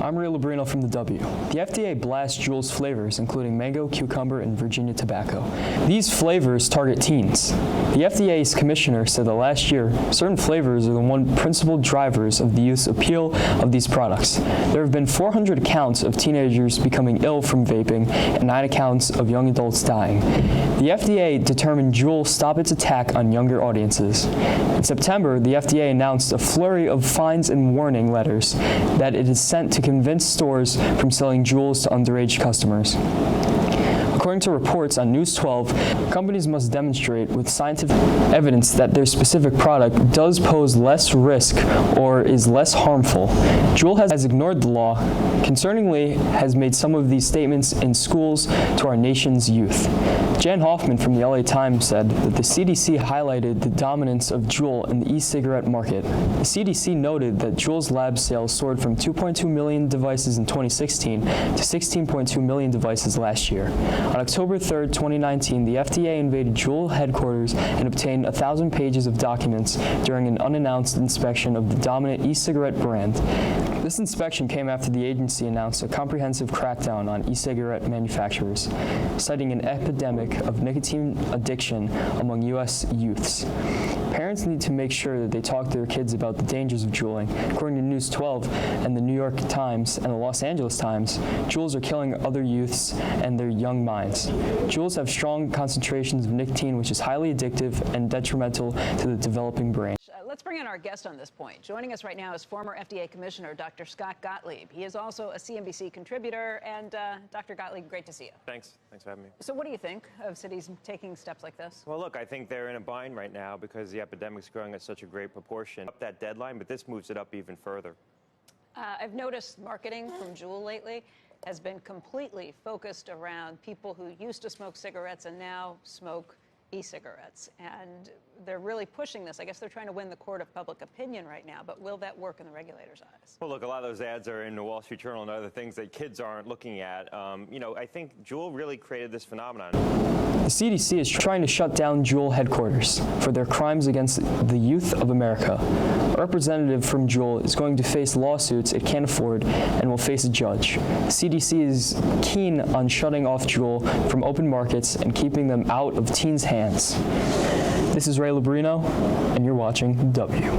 I'm Ray Labrino from the W. The FDA blasts Juul's flavors, including mango, cucumber, and Virginia tobacco. These flavors target teens. The FDA's commissioner said that last year, certain flavors are the one principal drivers of the youth's appeal of these products. There have been 400 accounts of teenagers becoming ill from vaping and 9 accounts of young adults dying. The FDA determined Juul stop its attack on younger audiences. In September, the FDA announced a flurry of fines and warning letters that it has sent to convince stores from selling Juuls to underage customers. According to reports on News 12, companies must demonstrate with scientific evidence that their specific product does pose less risk or is less harmful. Juul has ignored the law, concerningly has made some of these statements in schools to our nation's youth. Jan Hoffman from the LA Times said that the CDC highlighted the dominance of Juul in the e-cigarette market. The CDC noted that Juul's lab sales soared from 2.2 million devices in 2016 to 16.2 million devices last year. On October 3, 2019, the FDA invaded Juul headquarters and obtained 1,000 pages of documents during an unannounced inspection of the dominant e-cigarette brand. This inspection came after the agency announced a comprehensive crackdown on e-cigarette manufacturers, citing an epidemic of nicotine addiction among U.S. youths. Parents need to make sure that they talk to their kids about the dangers of juuling. According to News 12 and the New York Times and the Los Angeles Times, Juuls are killing other youths and their young minds. Juuls have strong concentrations of nicotine, which is highly addictive and detrimental to the developing brain. Let's bring in our guest on this point. Joining us right now is former FDA Commissioner Dr. Scott Gottlieb. He is also a CNBC contributor. And Dr. Gottlieb, great to see you. Thanks for having me. So what do you think of cities taking steps like this? Well, look, I think they're in a bind right now because the epidemic's growing at such a great proportion. Up that deadline, but this moves it up even further. I've noticed marketing from Juul lately has been completely focused around people who used to smoke cigarettes and now smoke e-cigarettes, and they're really pushing this. I guess they're trying to win the court of public opinion right now, but will that work in the regulators' eyes? Well, look, a lot of those ads are in the Wall Street Journal and other things that kids aren't looking at. I think Juul really created this phenomenon. The CDC is trying to shut down Juul headquarters for their crimes against the youth of America. A representative from Juul is going to face lawsuits it can't afford and will face a judge. The CDC is keen on shutting off Juul from open markets and keeping them out of teens' hands. This is Ray Labrino, and you're watching W.